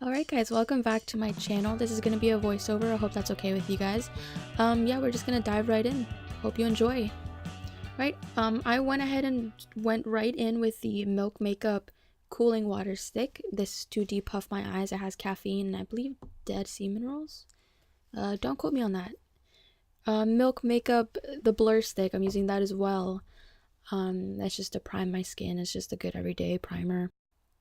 Alright guys, welcome back to my channel. This is going to be a voiceover. I hope that's okay with you guys. Yeah, we're just going to dive right in. Hope you enjoy. Right, I went ahead and went right in with the Milk Makeup Cooling Water Stick. This is to depuff my eyes. It has caffeine and I believe dead sea minerals. Don't quote me on that. Milk Makeup, the Blur Stick, I'm using that as well. That's just to prime my skin. It's just a good everyday primer.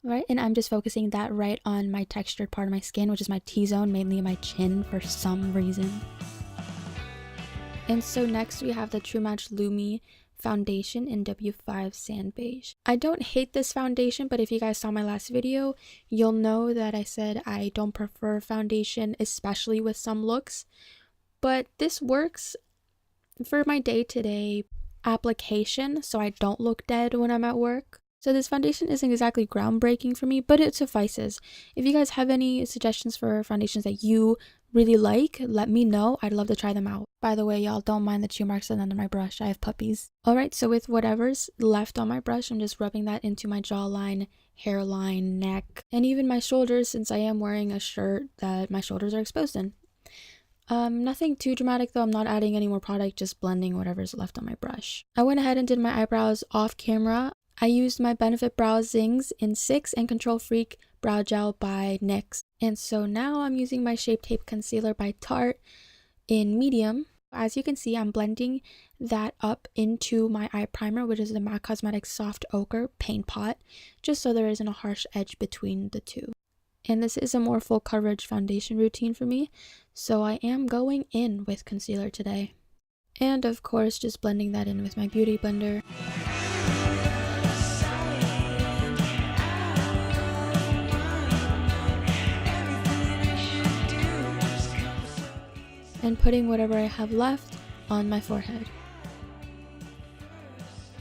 Right, and I'm just focusing that right on my textured part of my skin, which is my T-zone, mainly my chin for some reason. And so next we have the True Match Lumi foundation in W5 Sand Beige. I don't hate this foundation, but if you guys saw my last video, you'll know that I said I don't prefer foundation, especially with some looks. But this works for my day-to-day application, so I don't look dead when I'm at work. So this foundation isn't exactly groundbreaking for me, but it suffices. If you guys have any suggestions for foundations that you really like, let me know. I'd love to try them out. By the way, y'all, don't mind the chew marks on the end of my brush. I have puppies. Alright, so with whatever's left on my brush, I'm just rubbing that into my jawline, hairline, neck, and even my shoulders, since I am wearing a shirt that my shoulders are exposed in. Nothing too dramatic though. I'm not adding any more product, just blending whatever's left on my brush. I went ahead and did my eyebrows off camera. I used my Benefit Brow Zings in 6 and Control Freak Brow Gel by NYX. And so now I'm using my Shape Tape Concealer by Tarte in medium. As you can see, I'm blending that up into my eye primer, which is the Makeup Cosmetics Soft Ochre Paint Pot, just so there isn't a harsh edge between the two. And this is a more full coverage foundation routine for me, so I am going in with concealer today. And of course, just blending that in with my beauty blender. And putting whatever I have left on my forehead.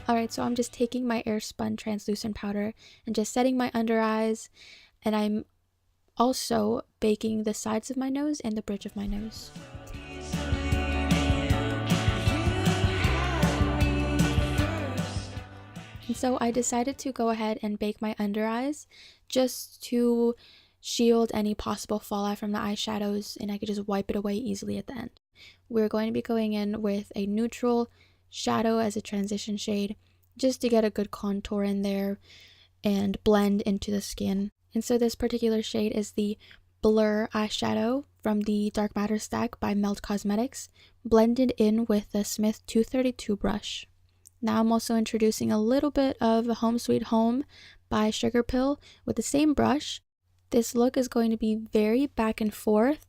Alright, so I'm just taking my Airspun Translucent powder and just setting my under eyes, and I'm also baking the sides of my nose and the bridge of my nose. And so I decided to go ahead and bake my under eyes just to shield any possible fallout from the eyeshadows, and I could just wipe it away easily at the end. We're going to be going in with a neutral shadow as a transition shade just to get a good contour in there and blend into the skin. And so this particular shade is the Blur eyeshadow from the Dark Matter stack by Melt Cosmetics, blended in with the Smith 232 brush. Now I'm also introducing a little bit of Home Sweet Home by Sugarpill with the same brush. This look is going to be very back and forth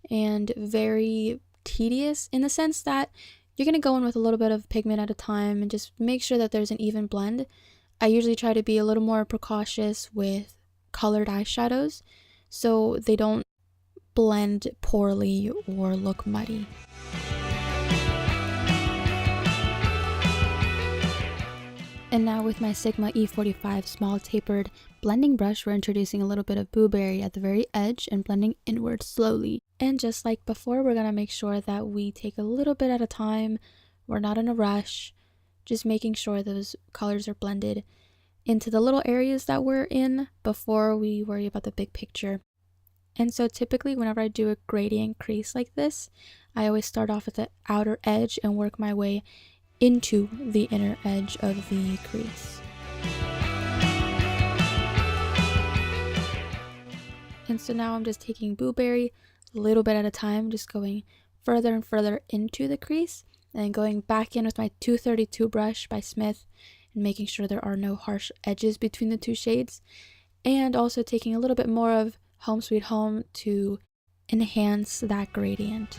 and very tedious in the sense that you're going to go in with a little bit of pigment at a time and just make sure that there's an even blend. I usually try to be a little more precautious with colored eyeshadows so they don't blend poorly or look muddy. And now with my Sigma E45 small tapered blending brush, we're introducing a little bit of Boo Berry at the very edge and blending inward slowly. And just like before, we're going to make sure that we take a little bit at a time. We're not in a rush, just making sure those colors are blended into the little areas that we're in before we worry about the big picture. And so typically whenever I do a gradient crease like this, I always start off at the outer edge and work my way into the inner edge of the crease. And so now I'm just taking Boo Berry a little bit at a time, just going further and further into the crease, and going back in with my 232 brush by Smith and making sure there are no harsh edges between the two shades, and also taking a little bit more of Home Sweet Home to enhance that gradient.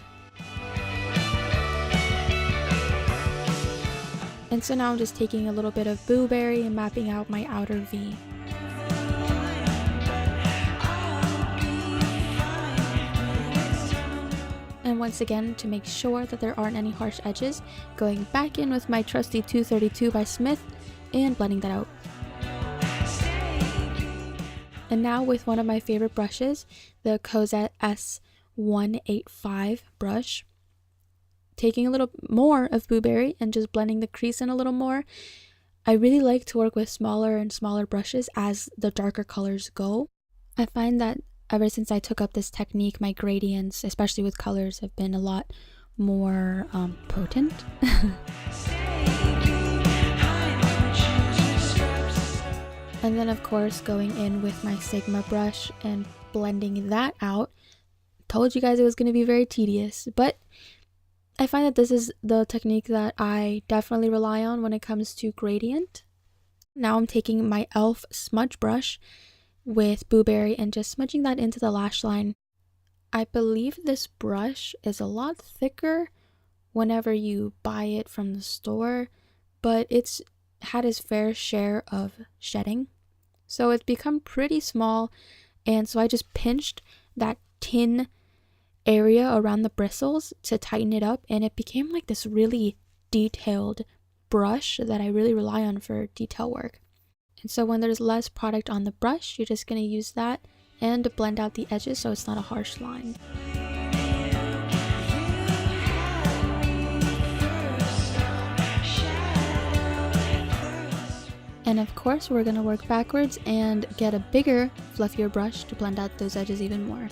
And so now I'm just taking a little bit of Boo Berry and mapping out my outer V. And once again, to make sure that there aren't any harsh edges, going back in with my trusty 232 by Smith and blending that out. And now with one of my favorite brushes, the Cozzette S185 brush, taking a little more of Boo Berry and just blending the crease in a little more. I really like to work with smaller and smaller brushes as the darker colors go. I find that Ever since I took up this technique, my gradients, especially with colors, have been a lot more potent. And then of course going in with my Sigma brush and blending that out. Told you guys it was going to be very tedious, but I find that this is the technique that I definitely rely on when it comes to gradient. Now I'm taking my e.l.f. smudge brush with Boo Berry and just smudging that into the lash line. I believe this brush is a lot thicker whenever you buy it from the store, but it's had its fair share of shedding. So it's become pretty small, and so I just pinched that tin area around the bristles to tighten it up, and it became like this really detailed brush that I really rely on for detail work. And so when there's less product on the brush, you're just going to use that and blend out the edges so it's not a harsh line. And of course, we're going to work backwards and get a bigger, fluffier brush to blend out those edges even more.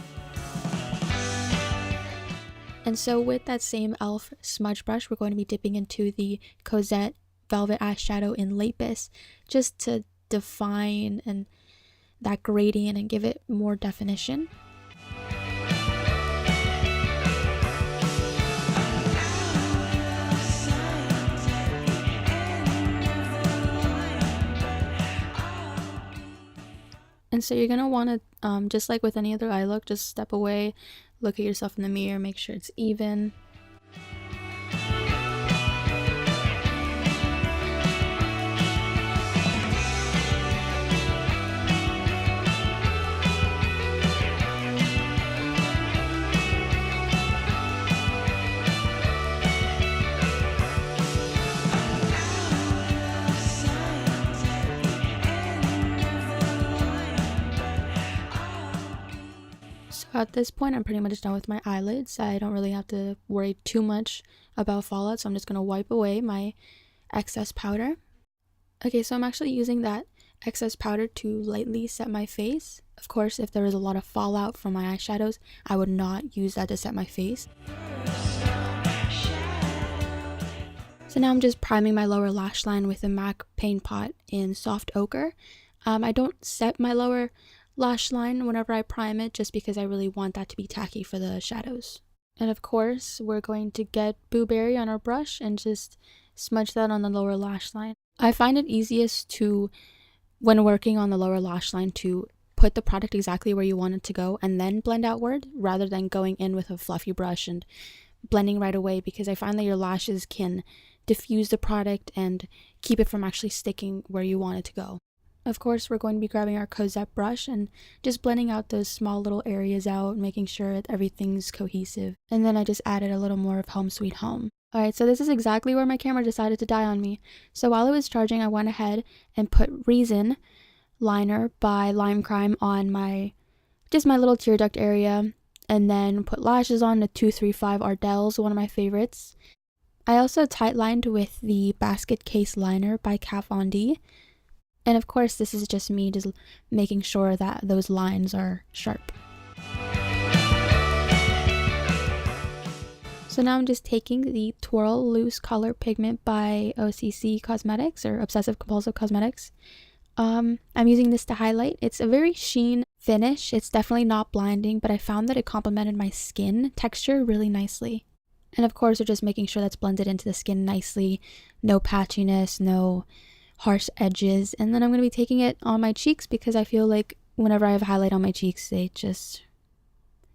And so with that same e.l.f. smudge brush, we're going to be dipping into the Cozzette Velvet Eyeshadow in Lapis just to define and that gradient and give it more definition. And so you're going to want to, just like with any other eye look, just step away, look at yourself in the mirror, make sure it's even. At this point, I'm pretty much done with my eyelids. I don't really have to worry too much about fallout, so I'm just going to wipe away my excess powder. Okay, so I'm actually using that excess powder to lightly set my face. Of course, if there is a lot of fallout from my eyeshadows, I would not use that to set my face. So now I'm just priming my lower lash line with a MAC Paint Pot in Soft Ochre. I don't set my lower lash line whenever I prime it, just because I really want that to be tacky for the shadows. And of course, we're going to get Boo Berry on our brush and just smudge that on the lower lash line. I find it easiest to, when working on the lower lash line, to put the product exactly where you want it to go and then blend outward, rather than going in with a fluffy brush and blending right away, because I find that your lashes can diffuse the product and keep it from actually sticking where you want it to go. Of course, we're going to be grabbing our Cozzette brush and just blending out those small little areas out, making sure that everything's cohesive. And then I just added a little more of Home Sweet Home. Alright, so this is exactly where my camera decided to die on me. So while it was charging, I went ahead and put Reason liner by Lime Crime on my little tear duct area, and then put lashes on the 235 Ardell's, one of my favorites. I also tight lined with the Basket Case liner by Kat Von D. And of course, this is just me just making sure that those lines are sharp. So now I'm just taking the Twirl Loose Color Pigment by O.C.C Cosmetics, or Obsessive Compulsive Cosmetics. I'm using this to highlight. It's a very sheen finish. It's definitely not blinding, but I found that it complemented my skin texture really nicely. And of course, we're just making sure that's blended into the skin nicely. No patchiness, no harsh edges. And then I'm going to be taking it on my cheeks, because I feel like whenever I have a highlight on my cheeks, it just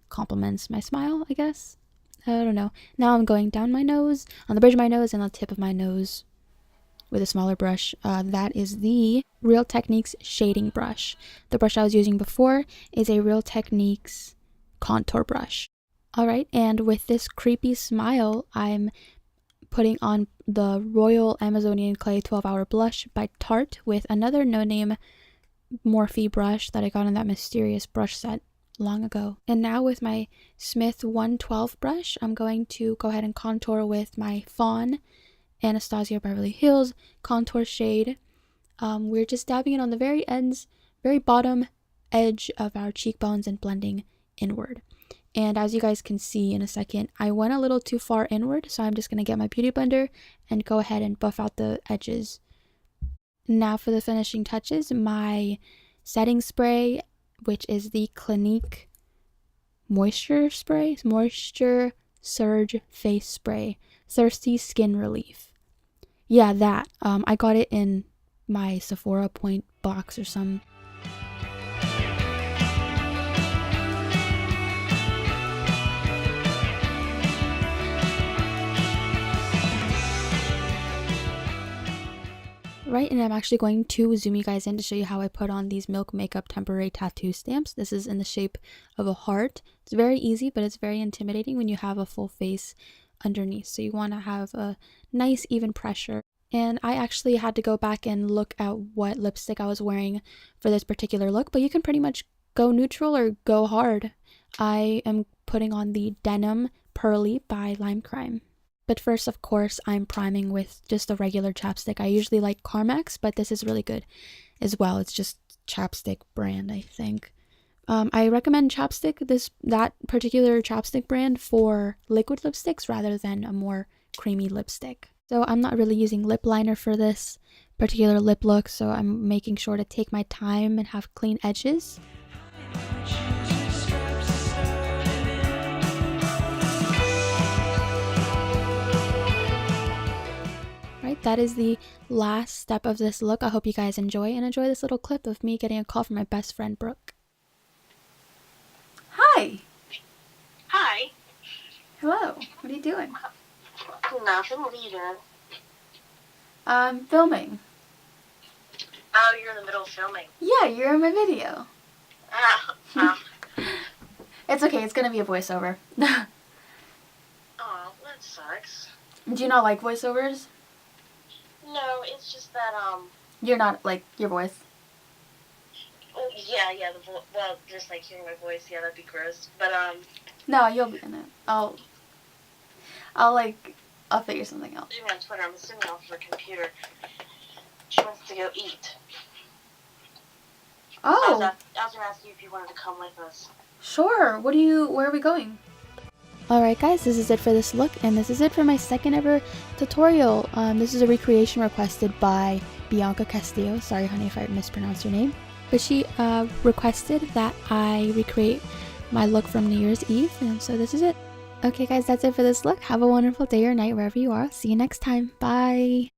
complements my smile, I guess. I don't know. Now I'm going down my nose, on the bridge of my nose, and on the tip of my nose with a smaller brush. That is the Real Techniques shading brush. The brush I was using before is a Real Techniques contour brush. Alright, and with this creepy smile, I'm putting on the Royal Amazonian Clay 12-Hour Blush by Tarte with another no-name Morphe brush that I got in that mysterious brush set long ago. And now with my Smith 112 brush, I'm going to go ahead and contour with my Fawn Anastasia Beverly Hills contour shade. We're just dabbing it on the very ends, very bottom edge of our cheekbones and blending inward. And as you guys can see in a second, I went a little too far inward, so I'm just going to get my beauty blender and go ahead and buff out the edges. Now for the finishing touches, my setting spray, which is the Clinque Moisture Surge Face Spray. Thirsty Skin Relief. Yeah, that. I got it in my Sephora Point box or some. Right, and I'm actually going to zoom you guys in to show you how I put on these Milk Makeup temporary tattoo stamps. This is in the shape of a heart. It's very easy, but it's very intimidating when you have a full face underneath. So you want to have a nice even pressure. And I actually had to go back and look at what lipstick I was wearing for this particular look, but you can pretty much go neutral or go hard. I am putting on the Denim Perlees by Lime Crime. But first, of course, I'm priming with just a regular chapstick. I usually like Carmex, but this is really good as well. It's just chapstick brand, I think. I recommend that particular chapstick brand for liquid lipsticks rather than a more creamy lipstick. So I'm not really using lip liner for this particular lip look, so I'm making sure to take my time and have clean edges. Right, that is the last step of this look. I hope you guys enjoy this little clip of me getting a call from my best friend Brooke. Hi. Hi. Hello. What are you doing? Nothing. What are you doing? Filming. Oh, you're in the middle of filming. Yeah, you're in my video. Oh. It's okay. It's gonna be a voiceover. Oh, that sucks. Do you not like voiceovers? No, it's just that, You're not, like, your voice? Oh, yeah, well, just, like, hearing my voice, yeah, that'd be gross. But, No, you'll be in it. I'll figure something out. on Twitter, I'm assuming off her computer. She wants to go eat. Oh! I was gonna ask you if you wanted to come with us. Sure. Where are we going? Alright guys, this is it for this look, and this is it for my second ever tutorial. This is a recreation requested by Bianca Castillo. Sorry honey if I mispronounced your name. But she requested that I recreate my look from New Year's Eve, and so this is it. Okay guys, that's it for this look. Have a wonderful day or night wherever you are. See you next time. Bye!